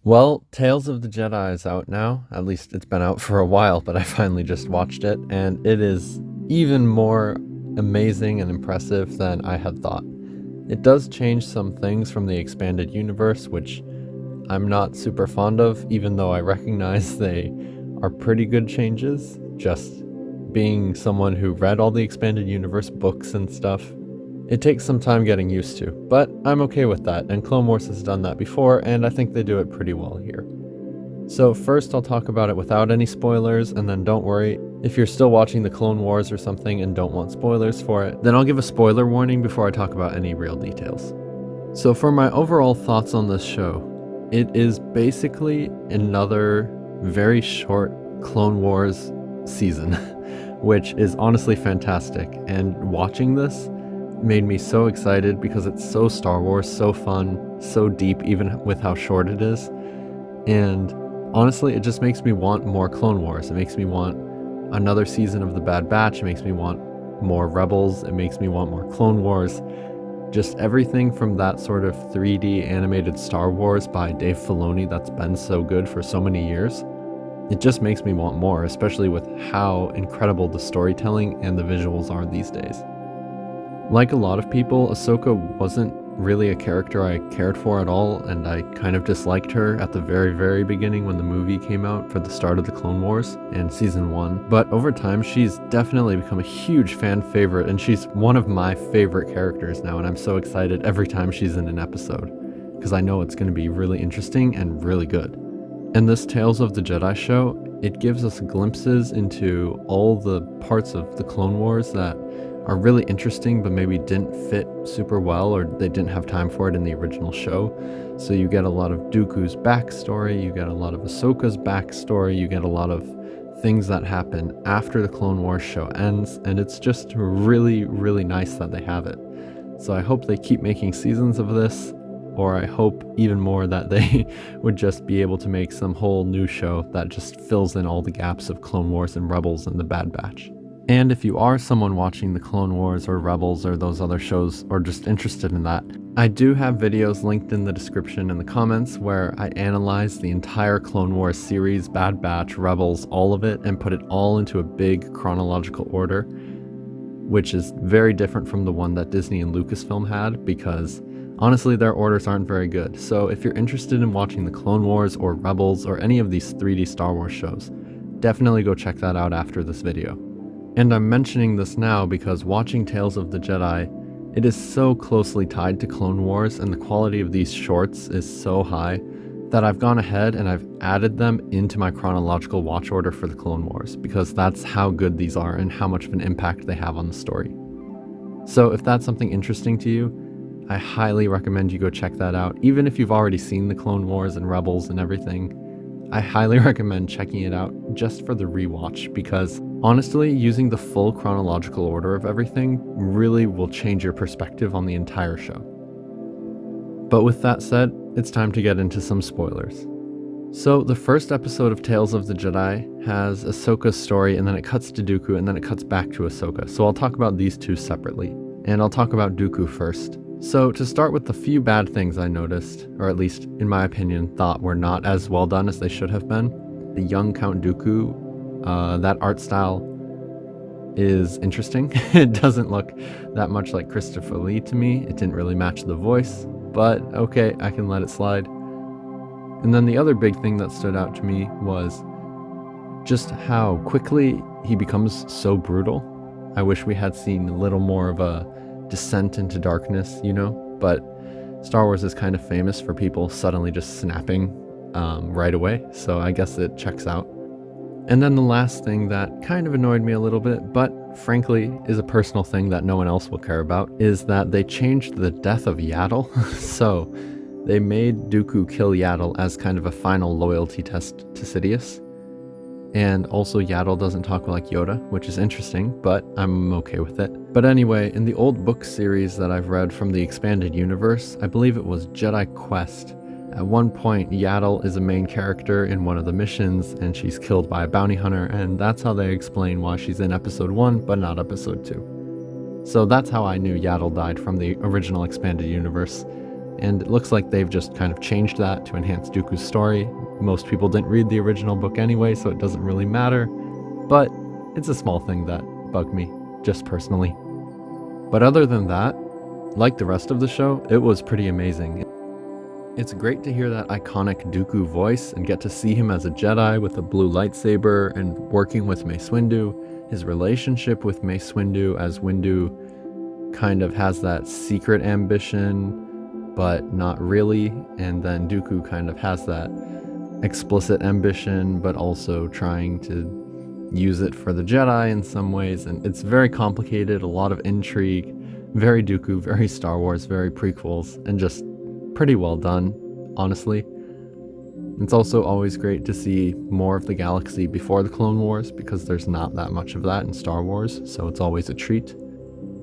Well, Tales of the Jedi is out now. At least it's been out for a while, but I finally just watched it, and it is even more amazing and impressive than I had thought. It does change some things from the expanded universe, which I'm not super fond of, even though I recognize they are pretty good changes. Just being someone who read all the expanded universe books and stuff, it takes some time getting used to, but I'm okay with that, and Clone Wars has done that before, and I think they do it pretty well here. So first I'll talk about it without any spoilers, and then don't worry, if you're still watching the Clone Wars or something and don't want spoilers for it, then I'll give a spoiler warning before I talk about any real details. So for my overall thoughts on this show, it is basically another very short Clone Wars season, which is honestly fantastic, and watching this made me so excited because it's so Star Wars, so fun, so deep, even with how short it is. And honestly, it just makes me want more Clone Wars. It makes me want another season of The Bad Batch. It makes me want more Rebels. It makes me want more Clone Wars. Just everything from that sort of 3D animated Star Wars by Dave Filoni that's been so good for so many years. It just makes me want more, especially with how incredible the storytelling and the visuals are these days. Like a lot of people, Ahsoka wasn't really a character I cared for at all, and I kind of disliked her at the very, very beginning when the movie came out for the start of the Clone Wars and Season 1. But over time, she's definitely become a huge fan favorite, and she's one of my favorite characters now, and I'm so excited every time she's in an episode, because I know it's going to be really interesting and really good. And this Tales of the Jedi show, it gives us glimpses into all the parts of the Clone Wars that are really interesting but maybe didn't fit super well, or they didn't have time for it in the original show. So you get a lot of Dooku's backstory, you get a lot of Ahsoka's backstory, you get a lot of things that happen after the Clone Wars show ends, and it's just really, really nice that they have it. So I hope they keep making seasons of this, or I hope even more that they would just be able to make some whole new show that just fills in all the gaps of Clone Wars and Rebels and The Bad Batch. And if you are someone watching the Clone Wars or Rebels or those other shows, or just interested in that, I do have videos linked in the description and the comments where I analyze the entire Clone Wars series, Bad Batch, Rebels, all of it, and put it all into a big chronological order, which is very different from the one that Disney and Lucasfilm had, because honestly their orders aren't very good. So if you're interested in watching the Clone Wars or Rebels or any of these 3D Star Wars shows, definitely go check that out after this video. And I'm mentioning this now because watching Tales of the Jedi, it is so closely tied to Clone Wars, and the quality of these shorts is so high that I've gone ahead and I've added them into my chronological watch order for the Clone Wars, because that's how good these are and how much of an impact they have on the story. So if that's something interesting to you, I highly recommend you go check that out. Even if you've already seen the Clone Wars and Rebels and everything, I highly recommend checking it out just for the rewatch, because honestly, using the full chronological order of everything really will change your perspective on the entire show. But with that said, it's time to get into some spoilers. So the first episode of Tales of the Jedi has Ahsoka's story, and then it cuts to Dooku, and then it cuts back to Ahsoka. So I'll talk about these two separately, and I'll talk about Dooku first. So to start with the few bad things I noticed, or at least in my opinion thought were not as well done as they should have been. The young Count Dooku, that art style is interesting. It doesn't look that much like Christopher Lee to me. It didn't really match the voice, but okay, I can let it slide. And then the other big thing that stood out to me was just how quickly he becomes so brutal. I wish we had seen a little more of a descent into darkness, but Star Wars is kind of famous for people suddenly just snapping right away, so I guess it checks out. And then the last thing that kind of annoyed me a little bit, but frankly is a personal thing that no one else will care about, is that they changed the death of Yaddle. So they made Dooku kill Yaddle as kind of a final loyalty test to Sidious. And also Yaddle doesn't talk like Yoda, which is interesting, but I'm okay with it. But anyway, in the old book series that I've read from the expanded universe, I believe it was Jedi Quest, at one point Yaddle is a main character in one of the missions, and she's killed by a bounty hunter, and that's how they explain why she's in episode 1 but not episode 2. So that's how I knew Yaddle died from the original expanded universe. And it looks like they've just kind of changed that to enhance Dooku's story. Most people didn't read the original book anyway, so it doesn't really matter. But it's a small thing that bugged me, just personally. But other than that, like the rest of the show, it was pretty amazing. It's great to hear that iconic Dooku voice and get to see him as a Jedi with a blue lightsaber and working with Mace Windu. His relationship with Mace Windu, as Windu kind of has that secret ambition, but not really. And then Dooku kind of has that explicit ambition, but also trying to use it for the Jedi in some ways. And it's very complicated, a lot of intrigue, very Dooku, very Star Wars, very prequels, and just pretty well done, honestly. It's also always great to see more of the galaxy before the Clone Wars, because there's not that much of that in Star Wars, so it's always a treat.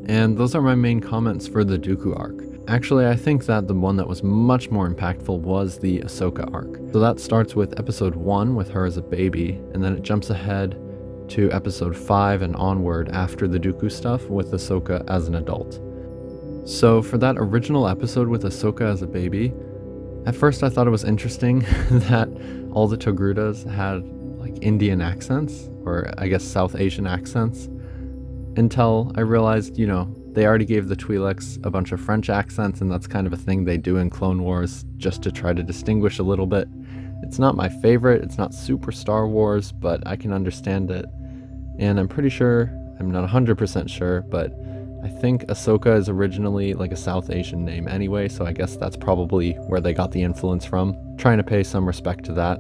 And those are my main comments for the Dooku arc. Actually, I think that the one that was much more impactful was the Ahsoka arc. So that starts with episode 1 with her as a baby, and then it jumps ahead to episode 5 and onward after the Dooku stuff with Ahsoka as an adult. So for that original episode with Ahsoka as a baby, at first I thought it was interesting that all the Togrutas had like Indian accents, or I guess South Asian accents, until I realized, they already gave the Twi'leks a bunch of French accents, and that's kind of a thing they do in Clone Wars just to try to distinguish a little bit. It's not my favorite, it's not super Star Wars, but I can understand it. And I'm pretty sure, I'm not 100% sure, but I think Ahsoka is originally like a South Asian name anyway, so I guess that's probably where they got the influence from, trying to pay some respect to that.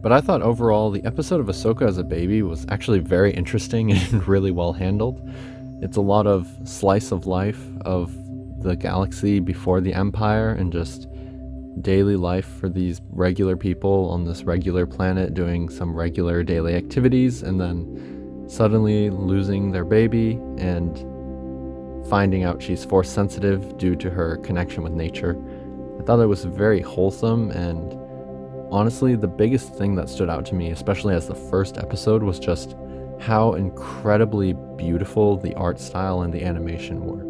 But I thought overall the episode of Ahsoka as a baby was actually very interesting and really well handled. It's a lot of slice of life of the galaxy before the Empire and just daily life for these regular people on this regular planet doing some regular daily activities, and then suddenly losing their baby and finding out she's force sensitive due to her connection with nature. I thought it was very wholesome, and honestly, the biggest thing that stood out to me, especially as the first episode, was just how incredibly beautiful the art style and the animation were.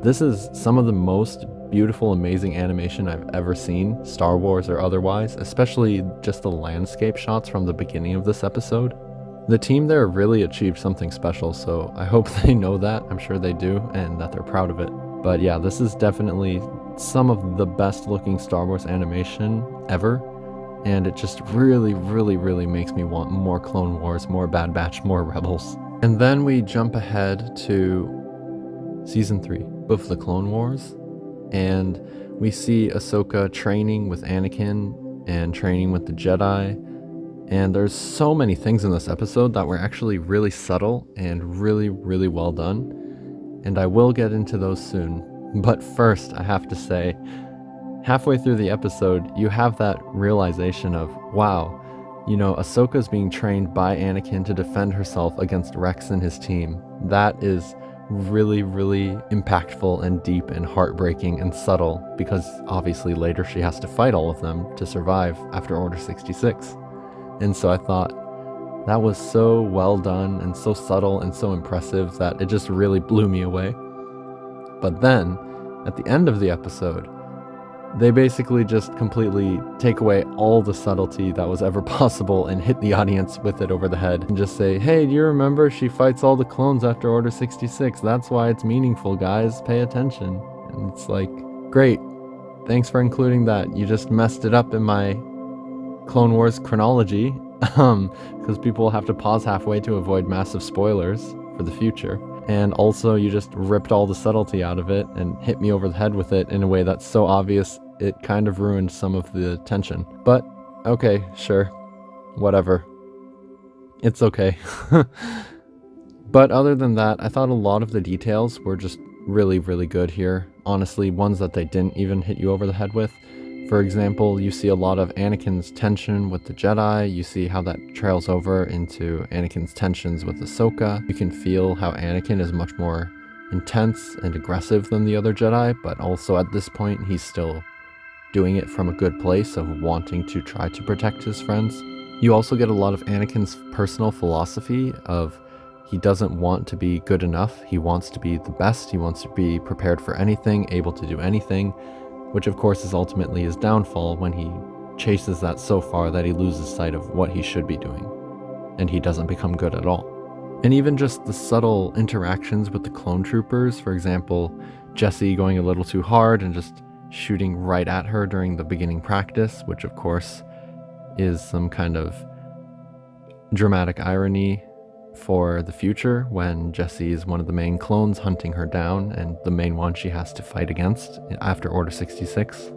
This is some of the most beautiful, amazing animation I've ever seen, Star Wars or otherwise, especially just the landscape shots from the beginning of this episode. The team there really achieved something special, so I hope they know that. I'm sure they do, and that they're proud of it. But yeah, this is definitely some of the best looking Star Wars animation ever, and it just really, really, really makes me want more Clone Wars, more Bad Batch, more Rebels. And then we jump ahead to Season 3 of the Clone Wars, and we see Ahsoka training with Anakin and training with the Jedi. And there's so many things in this episode that were actually really subtle and really, really well done. And I will get into those soon. But first, I have to say, halfway through the episode, you have that realization of, wow, Ahsoka's being trained by Anakin to defend herself against Rex and his team. That is really, really impactful and deep and heartbreaking and subtle, because obviously later she has to fight all of them to survive after Order 66. And so I thought that was so well done and so subtle and so impressive that it just really blew me away. But then, at the end of the episode, they basically just completely take away all the subtlety that was ever possible and hit the audience with it over the head and just say, hey, do you remember she fights all the clones after Order 66? That's why it's meaningful, guys. Pay attention. And it's like, great. Thanks for including that. You just messed it up in my Clone Wars chronology, because people will have to pause halfway to avoid massive spoilers for the future. And also, you just ripped all the subtlety out of it and hit me over the head with it in a way that's so obvious it kind of ruined some of the tension. But, okay, sure. Whatever. It's okay. But other than that, I thought a lot of the details were just really, really good here. Honestly, ones that they didn't even hit you over the head with. For example, you see a lot of Anakin's tension with the Jedi. You see how that trails over into Anakin's tensions with Ahsoka. You can feel how Anakin is much more intense and aggressive than the other Jedi, but also at this point, he's still doing it from a good place of wanting to try to protect his friends. You also get a lot of Anakin's personal philosophy of he doesn't want to be good enough. He wants to be the best. He wants to be prepared for anything, able to do anything. which of course is ultimately his downfall when he chases that so far that he loses sight of what he should be doing, and he doesn't become good at all. And even just the subtle interactions with the clone troopers, for example, Jessie going a little too hard and just shooting right at her during the beginning practice, which of course is some kind of dramatic irony for the future when Jessie is one of the main clones hunting her down and the main one she has to fight against after Order 66.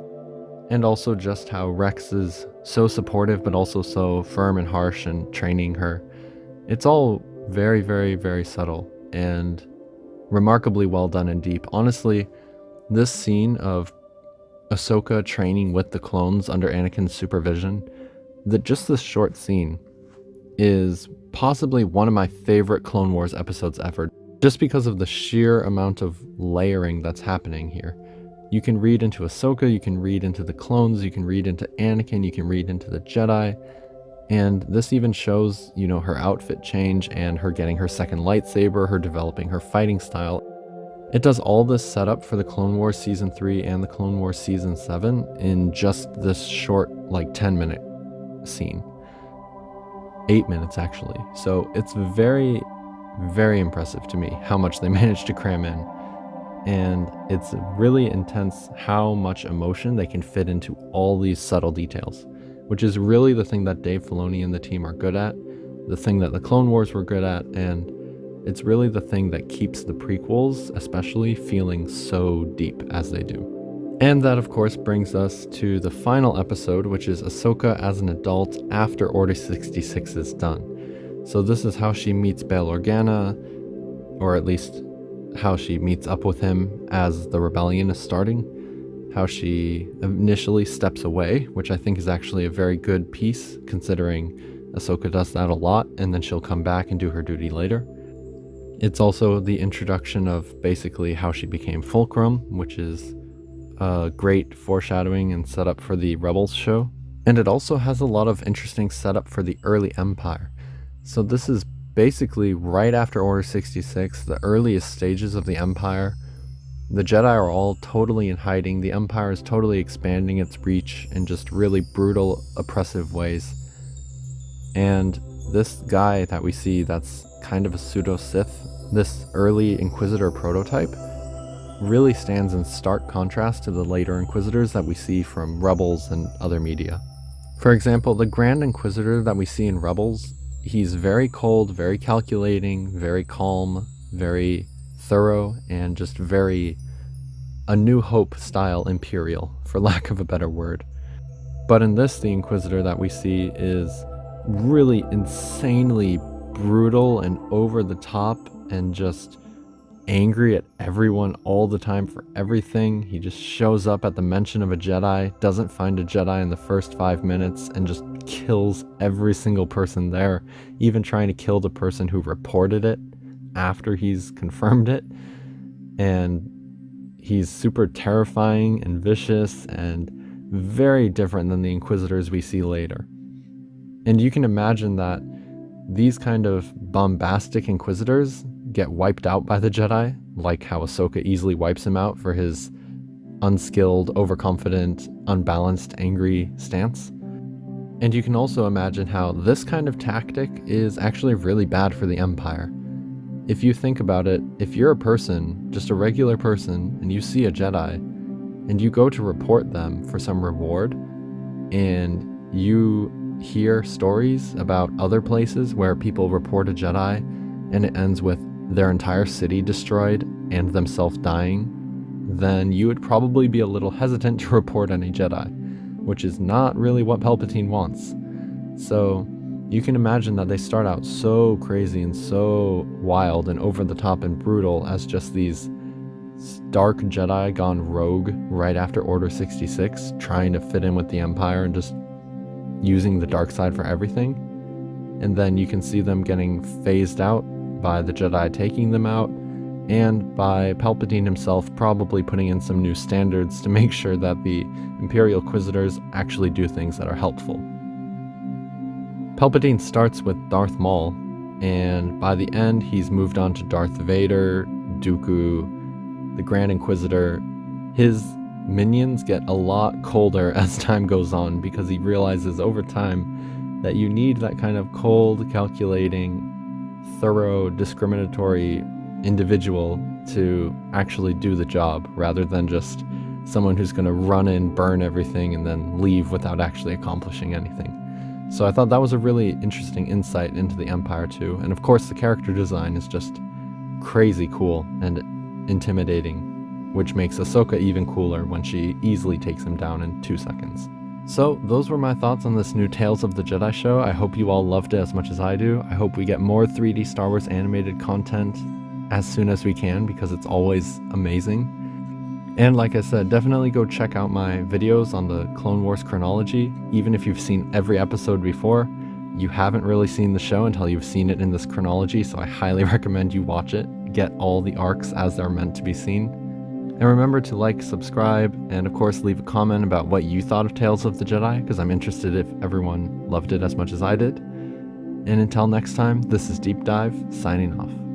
And also just how Rex is so supportive but also so firm and harsh and training her. It's all very, very, very subtle and remarkably well done and deep. Honestly, this scene of Ahsoka training with the clones under Anakin's supervision, just this short scene is possibly one of my favorite Clone Wars episodes ever, just because of the sheer amount of layering that's happening here. You can read into Ahsoka, you can read into the clones, you can read into Anakin, you can read into the Jedi, and this even shows, her outfit change and her getting her second lightsaber, her developing her fighting style. It does all this setup for the Clone Wars Season 3 and the Clone Wars Season 7 in just this short, 10-minute scene. 8 minutes, actually. So it's very, very impressive to me how much they managed to cram in. And it's really intense how much emotion they can fit into all these subtle details, which is really the thing that Dave Filoni and the team are good at, the thing that the Clone Wars were good at, and it's really the thing that keeps the prequels, especially, feeling so deep as they do. And that, of course, brings us to the final episode, which is Ahsoka as an adult after Order 66 is done. So this is how she meets Bail Organa, or at least how she meets up with him as the rebellion is starting, how she initially steps away, which I think is actually a very good piece, considering Ahsoka does that a lot, and then she'll come back and do her duty later. It's also the introduction of basically how she became Fulcrum, which is a great foreshadowing and setup for the Rebels show. And it also has a lot of interesting setup for the early Empire. So this is basically right after Order 66, the earliest stages of the Empire. The Jedi are all totally in hiding. The Empire is totally expanding its reach in just really brutal, oppressive ways. And this guy that we see that's kind of a pseudo-Sith, this early Inquisitor prototype, really stands in stark contrast to the later Inquisitors that we see from Rebels and other media. For example, the Grand Inquisitor that we see in Rebels, he's very cold, very calculating, very calm, very thorough, and just very A New Hope style Imperial, for lack of a better word. But in this, the Inquisitor that we see is really insanely brutal and over the top and just angry at everyone all the time for everything. He just shows up at the mention of a Jedi, doesn't find a Jedi in the first 5 minutes, and just kills every single person there, even trying to kill the person who reported it after he's confirmed it. And he's super terrifying and vicious and very different than the Inquisitors we see later. And you can imagine that these kind of bombastic Inquisitors get wiped out by the Jedi, like how Ahsoka easily wipes him out for his unskilled, overconfident, unbalanced, angry stance. And you can also imagine how this kind of tactic is actually really bad for the Empire. If you think about it, if you're a person, just a regular person, and you see a Jedi, and you go to report them for some reward, and you hear stories about other places where people report a Jedi, and it ends with their entire city destroyed and themselves dying, then you would probably be a little hesitant to report any Jedi, which is not really what Palpatine wants. So you can imagine that they start out so crazy and so wild and over the top and brutal as just these dark Jedi gone rogue right after Order 66, trying to fit in with the Empire and just using the dark side for everything. And then you can see them getting phased out by the Jedi taking them out, and by Palpatine himself probably putting in some new standards to make sure that the Imperial Inquisitors actually do things that are helpful. Palpatine starts with Darth Maul, and by the end he's moved on to Darth Vader, Dooku, the Grand Inquisitor. His minions get a lot colder as time goes on, because he realizes over time that you need that kind of cold, calculating, thorough, discriminatory individual to actually do the job, rather than just someone who's going to run in, burn everything, and then leave without actually accomplishing anything. So I thought that was a really interesting insight into the Empire too. And of course the character design is just crazy cool and intimidating, which makes Ahsoka even cooler when she easily takes him down in 2 seconds. So those were my thoughts on this new Tales of the Jedi show. I hope you all loved it as much as I do. I hope we get more 3D Star Wars animated content as soon as we can, because it's always amazing. And like I said, definitely go check out my videos on the Clone Wars chronology. Even if you've seen every episode before, you haven't really seen the show until you've seen it in this chronology, so I highly recommend you watch it. Get all the arcs as they're meant to be seen. And remember to like, subscribe, and of course leave a comment about what you thought of Tales of the Jedi, because I'm interested if everyone loved it as much as I did. And until next time, this is Deep Dive, signing off.